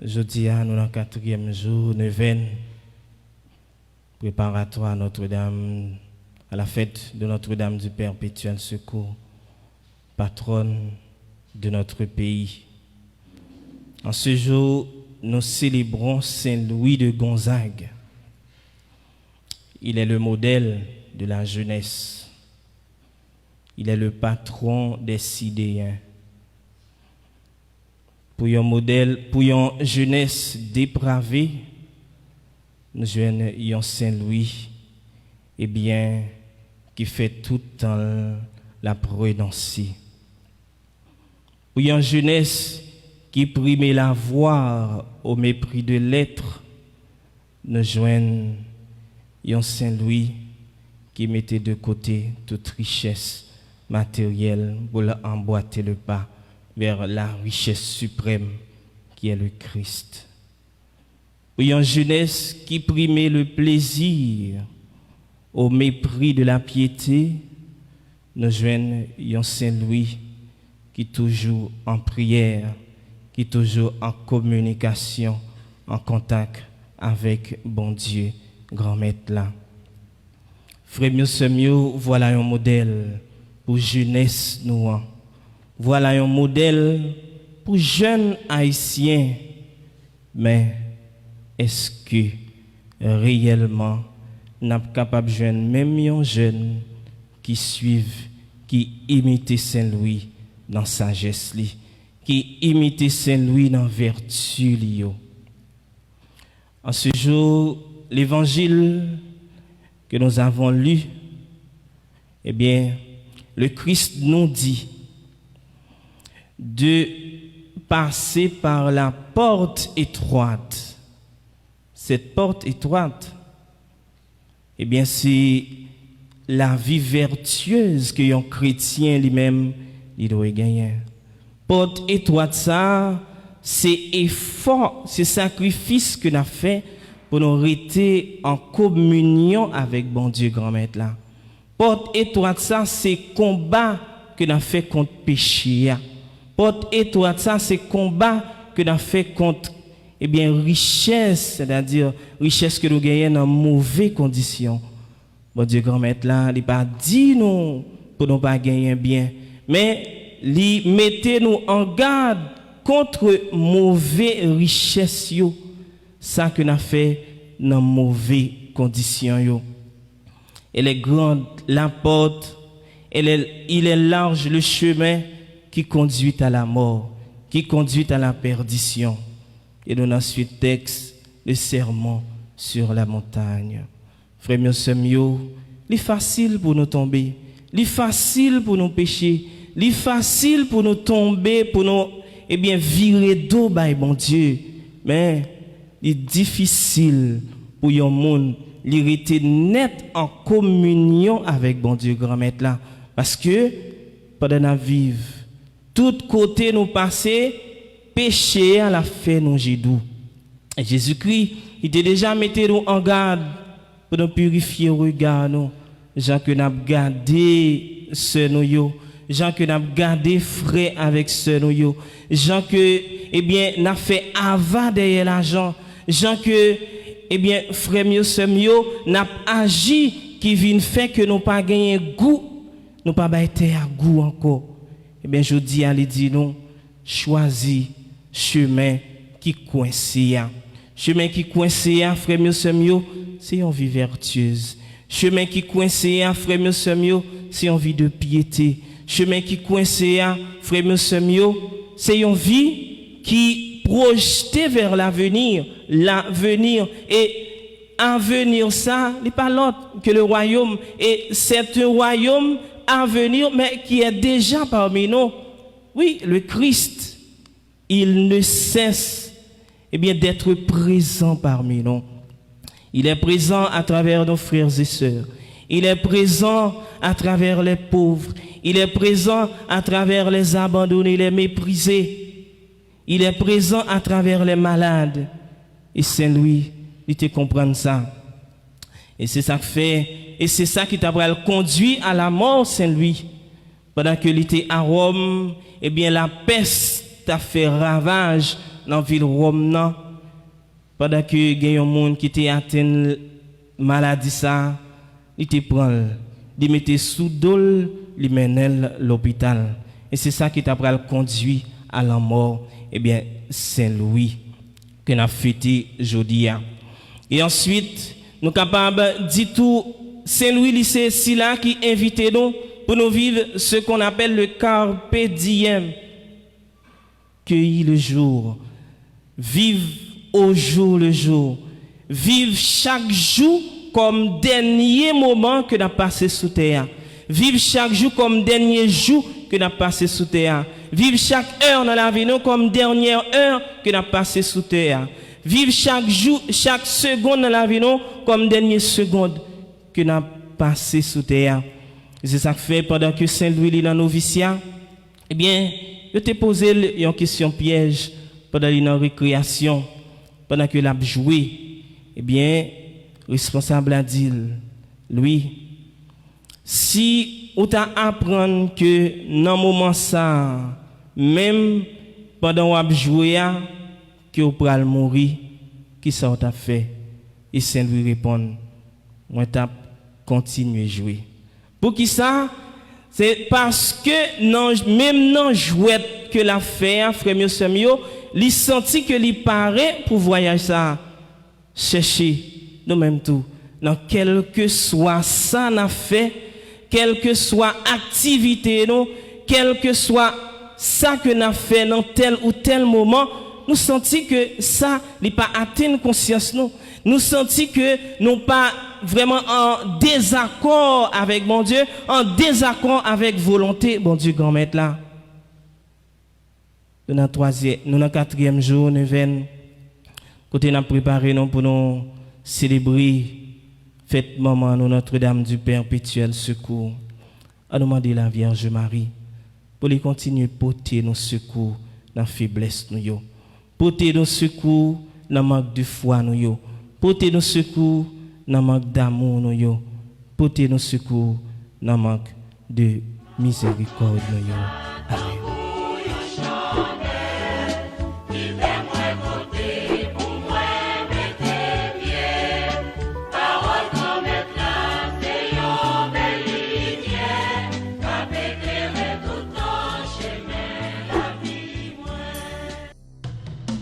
Jeudi, nous dans le 4e jour, 9e, préparatoire à Notre-Dame, à la fête de Notre-Dame du Perpétuel Secours, patronne de notre pays. En ce jour, nous célébrons Saint Louis de Gonzague. Il est le modèle de la jeunesse. Il est le patron des Sidéens. Pour un modèle, pour une jeunesse dépravée, nous joignons Saint Louis, qui fait tout dans la prudence. Pour une jeunesse qui prime la voix au mépris de l'être, nous joignons Saint Louis qui mettait de côté toute richesse matérielle pour emboîter le pas vers la richesse suprême qui est le Christ. Pour une jeunesse qui primait le plaisir au mépris de la piété, nous joignons Saint Louis qui toujours en prière, qui toujours en communication, en contact avec bon Dieu, grand maître là. Frère mieux, voilà un modèle pour jeunesse nous. Voilà un modèle pour jeunes haïtiens. Mais est-ce que réellement nous sommes capables de joindre même un jeune qui suivent, qui imitent Saint-Louis dans sa sagesse, qui imitent Saint-Louis dans vertu? En ce jour, l'évangile que nous avons lu, le Christ nous dit de passer par la porte étroite. Cette porte étroite, c'est la vie vertueuse que un chrétien lui-même il doit gagner. Porte étroite, ça, c'est effort, c'est sacrifice que nous avons fait pour nous rester en communion avec bon Dieu grand maître là. Porte étroite, ça, c'est combat que nous avons fait contre le péché. Porte étroite, ça, c'est combat que nous avons fait contre richesse, c'est-à-dire richesse que nous gagnons dans mauvaises conditions. Bon Dieu grand maître là, il pas dit nous pour nous pas gagner bien, mais il mettez nous en garde contre mauvaises richesses yo, ça que nous fait dans mauvaises conditions yo. Elle est grande la porte, il est large le chemin qui conduit à la mort, qui conduit à la perdition. Et nous avons ensuite texte, le sermon sur la montagne. Frère mieux, il est facile pour nous tomber, il est facile pour nous pécher, il est facile pour nous tomber, pour nous virer d'eau by bon Dieu. Mais il est difficile pour un monde il rester net en communion avec bon Dieu grand maître là, parce que pendant la vivre, tout côté nous passer, péché à la fait nous jidou. Jésus-Christ, il était déjà metté nous en garde pour nous purifier le regard nous. Gens que n'a gardé ce nous, gens que n'a gardé frais avec ce nous, gens que n'a fait avant derrière l'argent, gens que frère mieux n'a agi qui vient faire que nous pas gagner goût, nous pas été à goût encore. Je dis à lui dit non, choisis chemin qui coincé. Chemin qui coincé, frère mieux, c'est une vie vertueuse. Chemin qui coincé, frère mieux, c'est une vie de piété. Chemin qui coincé, frère mieux, c'est une vie qui projetée vers l'avenir. Et un venir ça, n'est pas l'autre que le royaume. Et c'est un royaume à venir, mais qui est déjà parmi nous. Oui, le Christ, il ne cesse d'être présent parmi nous. Il est présent à travers nos frères et sœurs. Il est présent à travers les pauvres. Il est présent à travers les abandonnés, les méprisés. Il est présent à travers les malades. Et Saint-Louis, il te comprend ça. Et c'est ça que fait, et c'est ça qui t'a conduit à la mort, Saint-Louis. Pendant que il était à Rome, la peste a fait ravage dans ville Rome nan, pendant que il y a un monde qui était atteint maladie ça, il te prend, il mettait sous dol, il mène l'hôpital. Et c'est ça qui t'a conduit à la mort, eh bien, Saint-Louis, que nous avons fêté aujourd'hui. Et ensuite, nous sommes capables de dire tout, Saint-Louis, c'est là qui invite nous pour nous vivre ce qu'on appelle le carpe diem. Cueillir le jour, vivre au jour le jour, vivre chaque jour comme dernier moment que nous avons passé sous terre. Vivre chaque jour comme dernier jour que nous avons passé sous terre. Vivre chaque heure dans la vie nous comme dernière heure que nous avons passé sous terre. Vivre chaque jour, chaque seconde dans la vie nous comme dernière seconde que nous avons passé sous terre. C'est ça que fait pendant que Saint-Louis est dans le noviciat. Eh bien, je t'ai posé une question piège pendant la récréation, pendant que l'a joué. Eh bien, responsable a dit, lui, si on t'a apprendre que dans moment ça, même pendant qu'on joué, que on pourra mourir, qui ça t'a fait? Et Saint-Louis répond, moi t'a continué à jouer. Pour qui ça? C'est parce que même dans jouet que l'a fait, frère mio, sœur mio, il senti que il paraît pour voyager ça, chercher nous même tout. Dans quel que soit ça n'a fait, quelle que soit activité nous, quel que soit ça que n'a fait dans tel ou tel moment, nous sentons que ça n'est pas atteint conscience nous. Nous sentons que nous pas vraiment en désaccord avec mon Dieu, en désaccord avec volonté, bon Dieu grand maître là. Nous dans le quatrième jour, nous venons côté nous préparé nous pour nous célébrer fête maman nous Notre-Dame du Perpétuel Secours. À nous demander la Vierge Marie pour les continuer à porter nos secours dans la faiblesse nous yo. Porter nos secours dans le manque de foi nous yo. Porter nos secours dans le manque d'amour nous yo. Porter nos secours dans le manque de miséricorde nous yo.